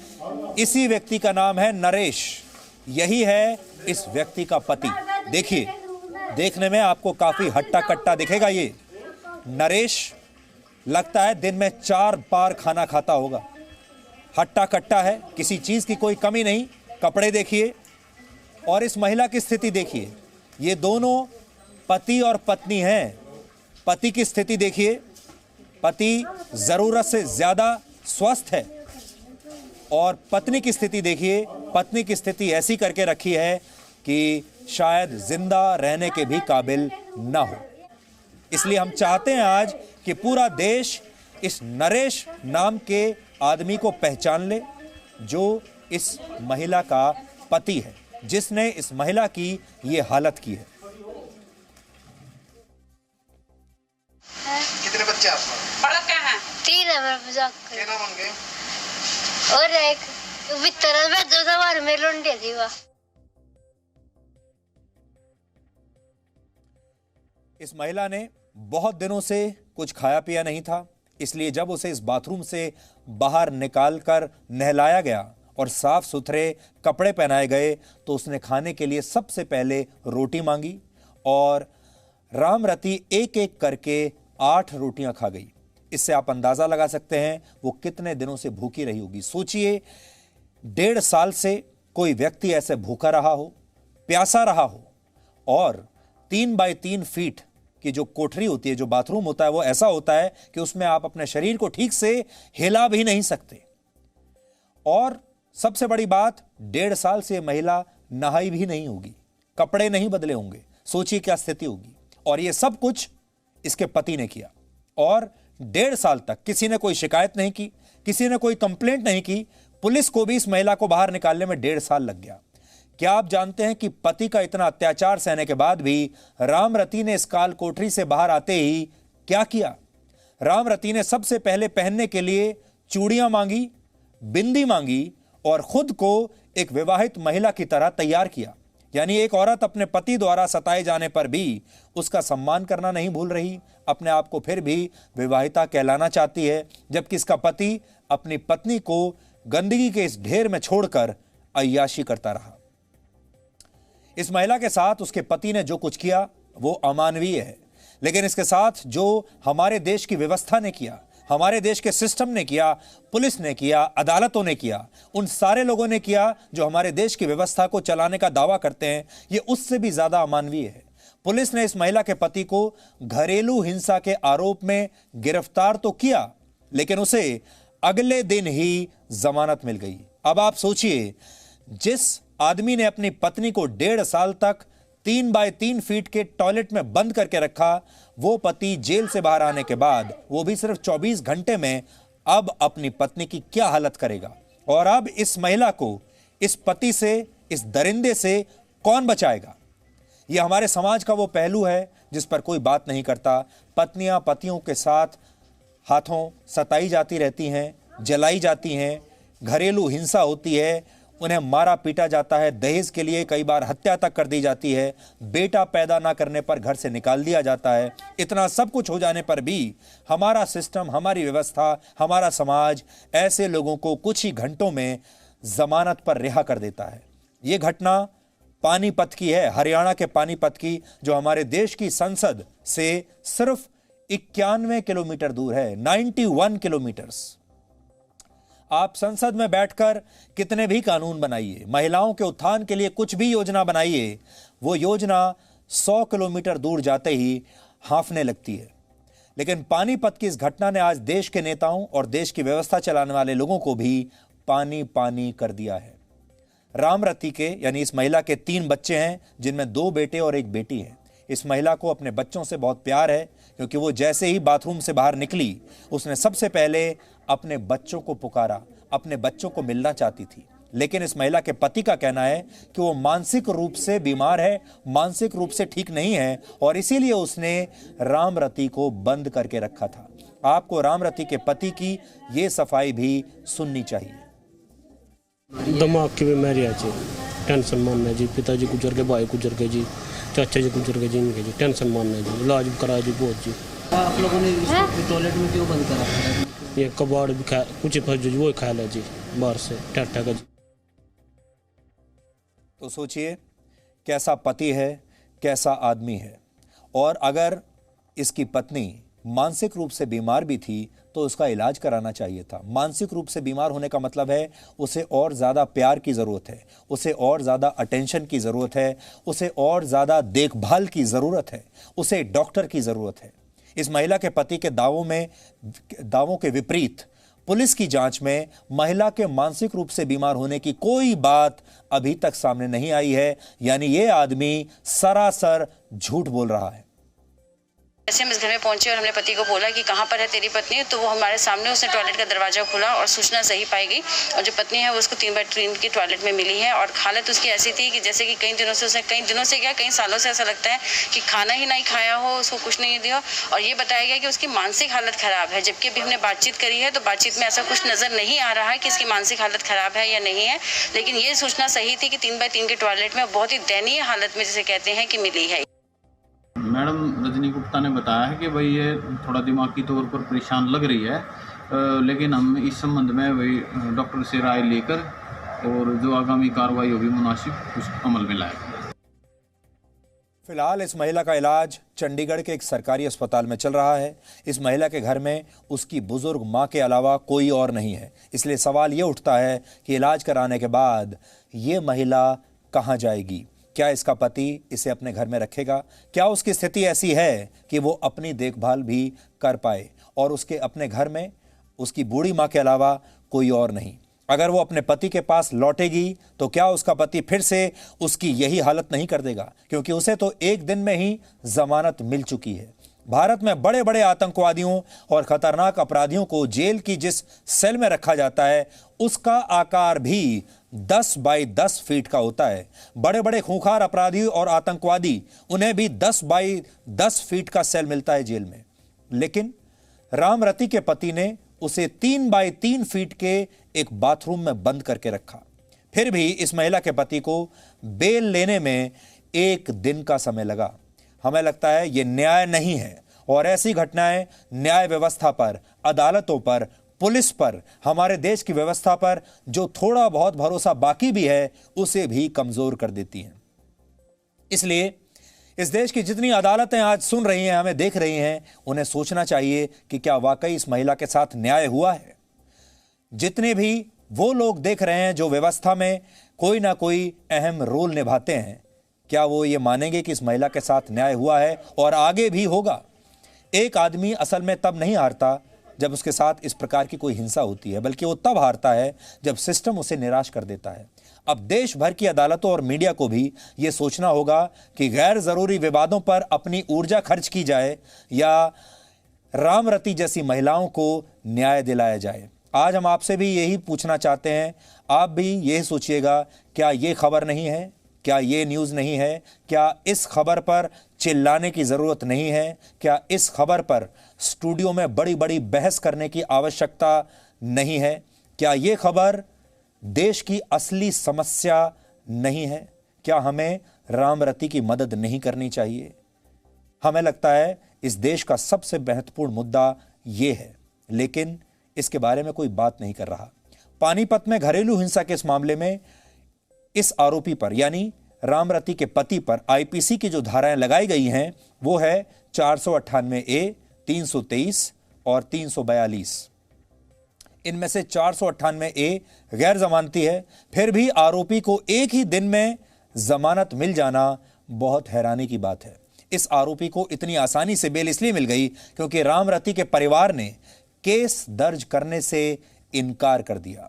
इसी व्यक्ति का नाम है नरेश। यही है इस व्यक्ति का पति। देखिए, देखने में आपको काफी हट्टा कट्टा दिखेगा। ये नरेश लगता है दिन में 4 बार खाना खाता होगा। हट्टा कट्टा है, किसी चीज की कोई कमी नहीं। कपड़े देखिए और इस महिला की स्थिति देखिए। ये दोनों पति और पत्नी हैं। पति की स्थिति देखिए, पति जरूरत से ज्यादा स्वस्थ है और पत्नी की स्थिति देखिए, पत्नी की स्थिति ऐसी करके रखी है कि शायद जिंदा रहने के भी काबिल ना हो। इसलिए हम चाहते हैं आज कि पूरा देश इस नरेश नाम के आदमी को पहचान ले, जो इस महिला का पति है, जिसने इस महिला की ये हालत की है। कितने बच्चे आपको? बड़ा क्या है? 3 है मेरे मजाक कर। क्या नाम उनके? और एक वितर में 2 बार में लौंडे थी वह। इस महिला ने बहुत दिनों से कुछ खाया पिया नहीं था, इसलिए जब उसे इस बाथरूम से बाहर निकालकर नहलाया गया और साफ सुथरे कपड़े पहनाए गए तो उसने खाने के लिए सबसे पहले रोटी मांगी और रामरती एक एक करके 8 रोटियां खा गई। इससे आप अंदाजा लगा सकते हैं वो कितने दिनों से भूखी रही होगी। सोचिए 1.5 साल से कोई व्यक्ति ऐसे भूखा रहा हो, प्यासा रहा हो और 3 बाय 3 फीट की जो कोठरी होती है, जो बाथरूम होता है, वो ऐसा होता है कि उसमें आप अपने शरीर को ठीक से हिला भी नहीं सकते। और सबसे बड़ी बात, 1.5 साल से महिला नहाई भी नहीं होगी, कपड़े नहीं बदले होंगे। सोचिए क्या स्थिति होगी। और ये सब कुछ इसके पति ने किया और 1.5 साल तक किसी ने कोई शिकायत नहीं की, किसी ने कोई कंप्लेंट नहीं की। पुलिस को भी इस महिला को बाहर निकालने में 1.5 साल लग गया। क्या आप जानते हैं कि पति का इतना अत्याचार सहने के बाद भी रामरती ने इस काल कोठरी से बाहर आते ही क्या किया? रामरती ने सबसे पहले पहनने के लिए चूड़ियां मांगी, बिंदी मांगी और खुद को एक विवाहित महिला की तरह तैयार किया। यानी एक औरत अपने पति द्वारा सताए जाने पर भी उसका सम्मान करना नहीं भूल रही, अपने आप को फिर भी विवाहिता कहलाना चाहती है, जबकि इसका पति अपनी पत्नी को गंदगी के इस ढेर में छोड़कर अय्याशी करता रहा। इस महिला के साथ उसके पति ने जो कुछ किया वो अमानवीय है, लेकिन इसके साथ जो हमारे देश की व्यवस्था ने किया, हमारे देश के सिस्टम ने किया, पुलिस ने किया, अदालतों ने किया, उन सारे लोगों ने किया जो हमारे देश की व्यवस्था को चलाने का दावा करते हैं, ये उससे भी ज्यादा अमानवीय है। पुलिस ने इस महिला के पति को घरेलू हिंसा के आरोप में गिरफ्तार तो किया, लेकिन उसे अगले दिन ही जमानत मिल गई। अब आप सोचिए, जिस आदमी ने अपनी पत्नी को 1.5 साल तक 3 बाय 3 फीट के टॉयलेट में बंद करके रखा, वो पति जेल से बाहर आने के बाद, वो भी सिर्फ 24 घंटे में, अब अपनी पत्नी की क्या हालत करेगा? और अब इस महिला को इस पति से, इस दरिंदे से कौन बचाएगा? ये हमारे समाज का वो पहलू है जिस पर कोई बात नहीं करता। पत्नियां पतियों के साथ हाथों सताई जाती रहती हैं, जलाई जाती हैं, घरेलू हिंसा होती है, उन्हें मारा पीटा जाता है, दहेज के लिए कई बार हत्या तक कर दी जाती है, बेटा पैदा ना करने पर घर से निकाल दिया जाता है। इतना सब कुछ हो जाने पर भी हमारा सिस्टम, हमारी व्यवस्था, हमारा समाज ऐसे लोगों को कुछ ही घंटों में जमानत पर रिहा कर देता है। ये घटना पानीपत की है, हरियाणा के पानीपत की, जो हमारे देश की संसद से सिर्फ 91 किलोमीटर दूर है, 91 किलोमीटर्स। आप संसद में बैठकर कितने भी कानून बनाइए, महिलाओं के उत्थान के लिए कुछ भी योजना बनाइए, वो योजना 100 किलोमीटर दूर जाते ही हांफने लगती है। लेकिन पानीपत की इस घटना ने आज देश के नेताओं और देश की व्यवस्था चलाने वाले लोगों को भी पानी पानी कर दिया है। रामरती के, यानी इस महिला के 3 बच्चे हैं, जिनमें 2 बेटे और 1 बेटी है। इस महिला को अपने बच्चों से बहुत प्यार है, क्योंकि वो जैसे ही बाथरूम से बाहर निकली, उसने सबसे पहले अपने बच्चों को पुकारा, अपने बच्चों को मिलना चाहती थी। लेकिन इस महिला के पति का कहना है कि वो मानसिक रूप से बीमार है, मानसिक रूप से ठीक नहीं है, और इसीलिए उसने रामरती को बंद करके रखा था। आपको रामरती के पति की ये सफाई भी सुननी चाहिए। दिमाग की बीमारी है जी, टेंशन मानना है जी, पिताजी गुजर गए, भाई गुजर गए जी, चाचा जी गुजर गए जी, इनके जी टेंशन मानना है जी, इलाज कराया जी बहुत जी। आप लोगों ने टॉयलेट में क्यों बंद करा? ये कबाड़ भी खा, कुछ जी वो खा लिया जी बाहर से ठहठा का जी। तो सोचिए कैसा पति है, कैसा आदमी है। और अगर इसकी पत्नी मानसिक रूप से बीमार भी थी तो उसका इलाज कराना चाहिए था। मानसिक रूप से बीमार होने का मतलब है उसे और ज़्यादा प्यार की ज़रूरत है, उसे और ज़्यादा अटेंशन की ज़रूरत है, उसे और ज़्यादा देखभाल की ज़रूरत है, उसे डॉक्टर की ज़रूरत है। इस महिला के पति के दावों के विपरीत पुलिस की जांच में महिला के मानसिक रूप से बीमार होने की कोई बात अभी तक सामने नहीं आई है। यानी ये आदमी सरासर झूठ बोल रहा है। जैसे हम इस घर में पहुंचे और हमने पति को बोला कि कहाँ पर है तेरी पत्नी, तो वो हमारे सामने, उसने टॉयलेट का दरवाजा खोला और सूचना सही पाई गई, और जो पत्नी है वो उसको 3 बाय 3 की टॉयलेट में मिली है। और हालत उसकी ऐसी थी कि जैसे कि कई दिनों से कई सालों से ऐसा लगता है कि खाना ही नहीं खाया हो, उसको कुछ नहीं दिया। और ये बताया गया कि उसकी मानसिक हालत खराब है, जबकि अभी हमने बातचीत करी है तो बातचीत में ऐसा कुछ नजर नहीं आ रहा है कि इसकी मानसिक हालत खराब है या नहीं है। लेकिन ये सूचना सही थी कि 3 बाय 3 की टॉयलेट में बहुत ही दयनीय हालत में, जिसे कहते हैं, कि मिली है। मैडम रजनी गुप्ता ने बताया है कि भाई ये थोड़ा दिमागी तौर पर परेशान लग रही है, लेकिन हम इस संबंध में वही डॉक्टर से राय लेकर और जो आगामी कार्रवाई होगी मुनासिब उस अमल में लाएगा। फिलहाल इस महिला का इलाज चंडीगढ़ के एक सरकारी अस्पताल में चल रहा है। इस महिला के घर में उसकी बुजुर्ग मां के अलावा कोई और नहीं है, इसलिए सवाल ये उठता है कि इलाज कराने के बाद ये महिला कहां जाएगी? क्या इसका पति इसे अपने घर में रखेगा? क्या उसकी स्थिति ऐसी है कि वो अपनी देखभाल भी कर पाए और उसके अपने घर में उसकी बूढ़ी मां के अलावा कोई और नहीं? अगर वो अपने पति के पास लौटेगी तो क्या उसका पति फिर से उसकी यही हालत नहीं कर देगा? क्योंकि उसे तो एक दिन में ही जमानत मिल चुकी है। भारत में बड़े बड़े आतंकवादियों और खतरनाक अपराधियों को जेल की जिस सेल में रखा जाता है उसका आकार भी 10 बाई 10 फीट का होता है। बड़े बड़े खूंखार अपराधी और आतंकवादी, उन्हें भी 10 बाई 10 फीट का सेल मिलता है जेल में। लेकिन रामरती के पति ने उसे 3 बाई 3 फीट के एक बाथरूम में बंद करके रखा। फिर भी इस महिला के पति को बेल लेने में 1 दिन का समय लगा। हमें लगता है यह न्याय नहीं है और ऐसी घटनाएं न्याय व्यवस्था पर, अदालतों पर, पुलिस पर, हमारे देश की व्यवस्था पर जो थोड़ा बहुत भरोसा बाकी भी है उसे भी कमजोर कर देती हैं। इसलिए इस देश की जितनी अदालतें आज सुन रही हैं, हमें देख रही हैं, उन्हें सोचना चाहिए कि क्या वाकई इस महिला के साथ न्याय हुआ है। जितने भी वो लोग देख रहे हैं जो व्यवस्था में कोई ना कोई अहम रोल निभाते हैं, क्या वो ये मानेंगे कि इस महिला के साथ न्याय हुआ है और आगे भी होगा? एक आदमी असल में तब नहीं हारता जब उसके साथ इस प्रकार की कोई हिंसा होती है, बल्कि वो तब हारता है जब सिस्टम उसे निराश कर देता है। अब देश भर की अदालतों और मीडिया को भी यह सोचना होगा कि गैर जरूरी विवादों पर अपनी ऊर्जा खर्च की जाए या रामरती जैसी महिलाओं को न्याय दिलाया जाए। आज हम आपसे भी यही पूछना चाहते हैं, आप भी यही सोचिएगा, क्या ये खबर नहीं है? क्या ये न्यूज़ नहीं है? क्या इस खबर पर चिल्लाने की ज़रूरत नहीं है? क्या इस खबर पर स्टूडियो में बड़ी बड़ी बहस करने की आवश्यकता नहीं है? क्या ये खबर देश की असली समस्या नहीं है? क्या हमें रामरती की मदद नहीं करनी चाहिए? हमें लगता है इस देश का सबसे महत्वपूर्ण मुद्दा ये है, लेकिन इसके बारे में कोई बात नहीं कर रहा। पानीपत में घरेलू हिंसा के इस मामले में इस आरोपी पर यानी रामरती के पति पर आईपीसी की जो धाराएं लगाई गई हैं वो है 498A, 323 और 342। इनमें से 498A गैर जमानती है। फिर भी आरोपी को एक ही दिन में जमानत मिल जाना बहुत हैरानी की बात है। इस आरोपी को इतनी आसानी से बेल इसलिए मिल गई क्योंकि रामरती के परिवार ने केस दर्ज करने से इनकार कर दिया।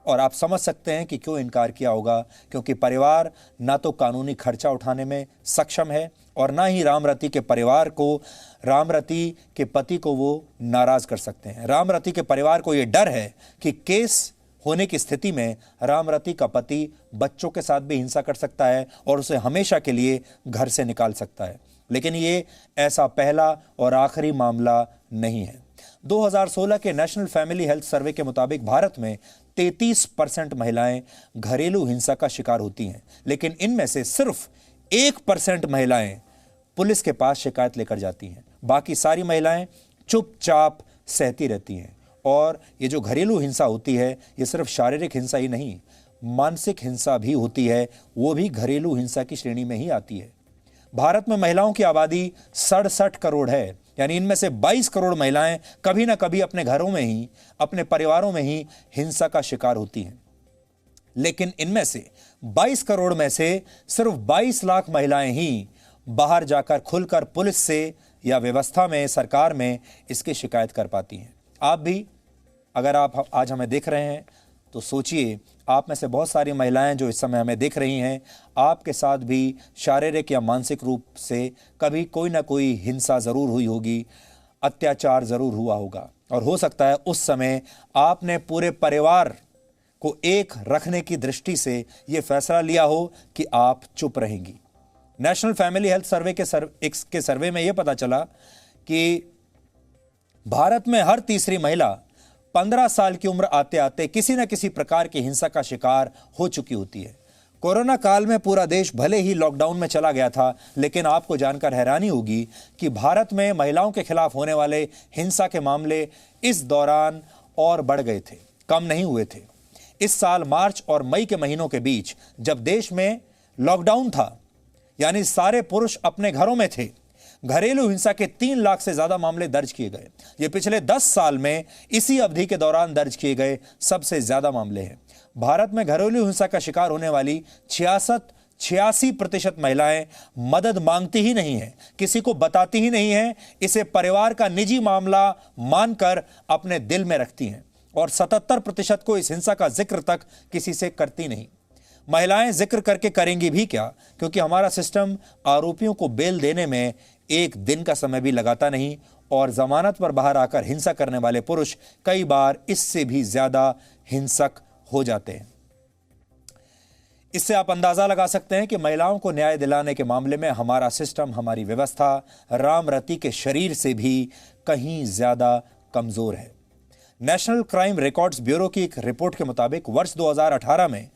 और आप समझ सकते हैं कि क्यों इनकार किया होगा, क्योंकि परिवार ना तो कानूनी खर्चा उठाने में सक्षम है और ना ही रामरती के परिवार को, रामरती के पति को वो नाराज कर सकते हैं। रामरती के परिवार को ये डर है कि केस होने की स्थिति में रामरती का पति बच्चों के साथ भी हिंसा कर सकता है और उसे हमेशा के लिए घर से निकाल सकता है। लेकिन ये ऐसा पहला और आखिरी मामला नहीं है। 2016 के नेशनल फैमिली हेल्थ सर्वे के मुताबिक भारत में 33% महिलाएं घरेलू हिंसा का शिकार होती हैं, लेकिन इनमें से सिर्फ 1% महिलाएं पुलिस के पास शिकायत लेकर जाती हैं। बाकी सारी महिलाएं चुपचाप सहती रहती हैं। और ये जो घरेलू हिंसा होती है, ये सिर्फ शारीरिक हिंसा ही नहीं, मानसिक हिंसा भी होती है, वो भी घरेलू हिंसा की श्रेणी में ही आती है। भारत में महिलाओं की आबादी 67 करोड़ है, यानी इनमें से 22 करोड़ महिलाएं कभी ना कभी अपने घरों में ही, अपने परिवारों में ही हिंसा का शिकार होती हैं। लेकिन इनमें से 22 करोड़ में से सिर्फ 22 लाख महिलाएं ही बाहर जाकर खुलकर पुलिस से या व्यवस्था में, सरकार में इसकी शिकायत कर पाती हैं। आप भी अगर आप आज हमें देख रहे हैं तो सोचिए, आप में से बहुत सारी महिलाएं जो इस समय हमें देख रही हैं, आपके साथ भी शारीरिक या मानसिक रूप से कभी कोई ना कोई हिंसा ज़रूर हुई होगी, अत्याचार ज़रूर हुआ होगा। और हो सकता है उस समय आपने पूरे परिवार को एक रखने की दृष्टि से ये फैसला लिया हो कि आप चुप रहेंगी। नेशनल फैमिली हेल्थ सर्वे के सर्वे में यह पता चला कि भारत में हर तीसरी महिला 15 साल की उम्र आते आते किसी न किसी प्रकार की हिंसा का शिकार हो चुकी होती है। कोरोना काल में पूरा देश भले ही लॉकडाउन में चला गया था, लेकिन आपको जानकर हैरानी होगी कि भारत में महिलाओं के खिलाफ होने वाले हिंसा के मामले इस दौरान और बढ़ गए थे, कम नहीं हुए थे। इस साल मार्च और मई के महीनों के बीच जब देश में लॉकडाउन था, यानी सारे पुरुष अपने घरों में थे, घरेलू हिंसा के 3 लाख से ज्यादा मामले दर्ज किए गए। ये पिछले 10 साल में इसी अवधि के दौरान दर्ज किए गए सबसे ज्यादा मामले हैं। भारत में घरेलू हिंसा का शिकार होने वाली 86% महिलाएं मदद मांगती ही नहीं है, किसी को बताती ही नहीं है, इसे परिवार का निजी मामला मानकर अपने दिल में रखती हैं और 77% को इस हिंसा का जिक्र तक किसी से करती नहीं। महिलाएं जिक्र करके करेंगी भी क्या, क्योंकि हमारा सिस्टम आरोपियों को बेल देने में एक दिन का समय भी लगाता नहीं और जमानत पर बाहर आकर हिंसा करने वाले पुरुष कई बार इससे भी ज्यादा हिंसक हो जाते हैं। इससे आप अंदाजा लगा सकते हैं कि महिलाओं को न्याय दिलाने के मामले में हमारा सिस्टम, हमारी व्यवस्था राम रति के शरीर से भी कहीं ज्यादा कमजोर है। नेशनल क्राइम रिकॉर्ड्स ब्यूरो की एक रिपोर्ट के मुताबिक वर्ष 2018 में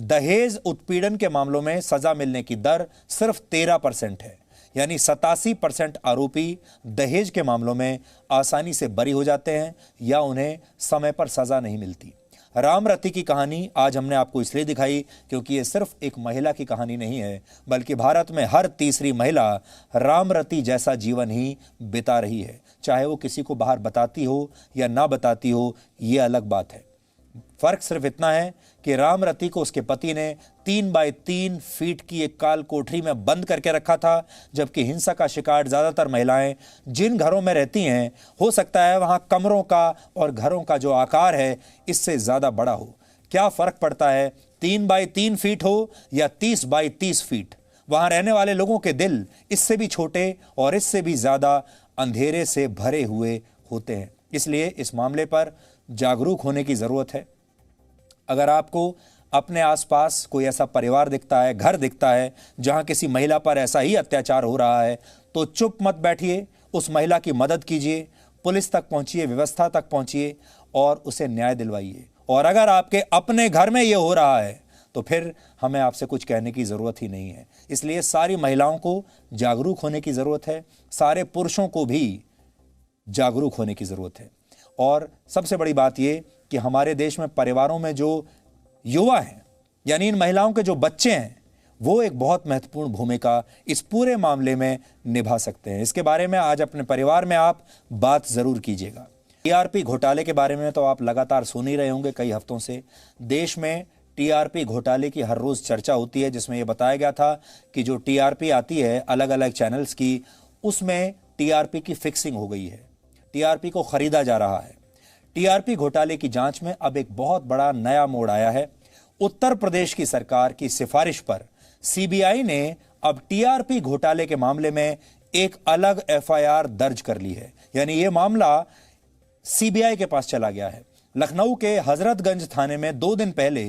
दहेज उत्पीड़न के मामलों में सजा मिलने की दर सिर्फ 13% है, यानी 87% आरोपी दहेज के मामलों में आसानी से बरी हो जाते हैं या उन्हें समय पर सजा नहीं मिलती। राम रति की कहानी आज हमने आपको इसलिए दिखाई क्योंकि ये सिर्फ एक महिला की कहानी नहीं है, बल्कि भारत में हर तीसरी महिला राम रति जैसा जीवन ही बिता रही है। चाहे वो किसी को बाहर बताती हो या ना बताती हो, ये अलग बात है। फर्क सिर्फ इतना है कि राम रति को उसके पति ने 3 बाय 3 फीट की एक काल कोठरी में बंद करके रखा था, जबकि हिंसा का शिकार ज्यादातर महिलाएं जिन घरों में रहती हैं, हो सकता है वहां कमरों का और घरों का जो आकार है इससे ज्यादा बड़ा हो। क्या फर्क पड़ता है 3 बाय 3 फीट हो या 30 बाय 30 फीट? वहां रहने वाले लोगों के दिल इससे भी छोटे और इससे भी ज्यादा अंधेरे से भरे हुए होते हैं। इसलिए इस मामले पर जागरूक होने की जरूरत है। अगर आपको अपने आसपास कोई ऐसा परिवार दिखता है, घर दिखता है जहां किसी महिला पर ऐसा ही अत्याचार हो रहा है, तो चुप मत बैठिए, उस महिला की मदद कीजिए, पुलिस तक पहुंचिए, व्यवस्था तक पहुंचिए और उसे न्याय दिलवाइए। और अगर आपके अपने घर में यह हो रहा है तो फिर हमें आपसे कुछ कहने की जरूरत ही नहीं है। इसलिए सारी महिलाओं को जागरूक होने की जरूरत है, सारे पुरुषों को भी जागरूक होने की जरूरत है। और सबसे बड़ी बात यह कि हमारे देश में परिवारों में जो युवा हैं, यानी इन महिलाओं के जो बच्चे हैं, वो एक बहुत महत्वपूर्ण भूमिका इस पूरे मामले में निभा सकते हैं। इसके बारे में आज अपने परिवार में आप बात जरूर कीजिएगा। टीआरपी घोटाले के बारे में तो आप लगातार सुन ही रहे होंगे कई हफ्तों से। देश में टीआरपी घोटाले की हर रोज चर्चा होती है, जिसमें यह बताया गया था कि जो टीआरपी आती है अलग अलग चैनल्स की, उसमें टीआरपी की फिक्सिंग हो गई है, टीआरपी को खरीदा जा रहा है। टीआरपी घोटाले की जांच में अब एक बहुत बड़ा नया मोड़ आया है। उत्तर प्रदेश की सरकार की सिफारिश पर सीबीआई ने अब टीआरपी घोटाले के मामले में एक अलग एफआईआर दर्ज कर ली है, यानी यह मामला सीबीआई के पास चला गया है। लखनऊ के हजरतगंज थाने में 2 दिन पहले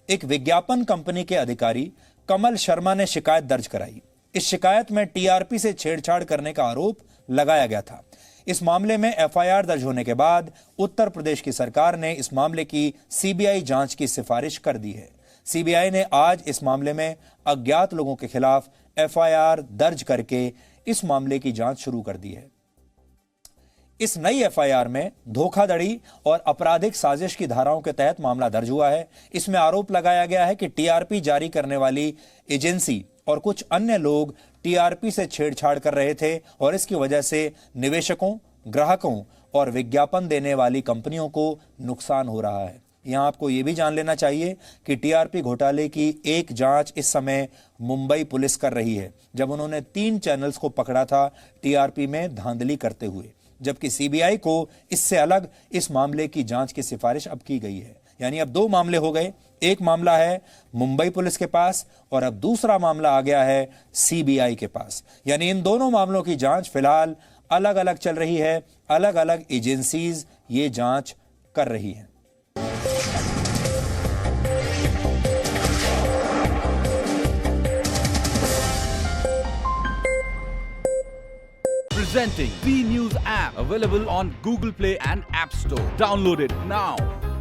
एक विज्ञापन कंपनी के अधिकारी कमल शर्मा ने शिकायत दर्ज कराई। इस शिकायत में टीआरपी से छेड़छाड़ करने का आरोप लगाया गया था। इस मामले में एफआईआर दर्ज होने के बाद उत्तर प्रदेश की सरकार ने इस मामले की सीबीआई जांच की सिफारिश कर दी है। सीबीआई ने आज इस मामले में अज्ञात लोगों के खिलाफ एफआईआर दर्ज करके इस मामले की जांच शुरू कर दी है। इस नई एफआईआर में धोखाधड़ी और आपराधिक साजिश की धाराओं के तहत मामला दर्ज हुआ है। इसमें आरोप लगाया गया है कि टीआरपी जारी करने वाली एजेंसी और कुछ अन्य लोग टीआरपी से छेड़छाड़ कर रहे थे और इसकी वजह से निवेशकों, ग्राहकों और विज्ञापन देने वाली कंपनियों को नुकसान हो रहा है। यहां आपको यह भी जान लेना चाहिए कि टीआरपी घोटाले की एक जांच इस समय मुंबई पुलिस कर रही है, जब उन्होंने 3 चैनल्स को पकड़ा था टीआरपी में धांधली करते हुए, जबकि सीबीआई को इससे अलग इस मामले की जांच की सिफारिश अब की गई है। यानी अब 2 मामले हो गए, एक मामला है मुंबई पुलिस के पास और अब दूसरा मामला आ गया है सीबीआई के पास। यानी इन दोनों मामलों की जांच फिलहाल अलग अलग चल रही है, अलग अलग एजेंसीज ये जांच कर रही हैं। Presenting B News app, available on Google Play and App Store. Download it now.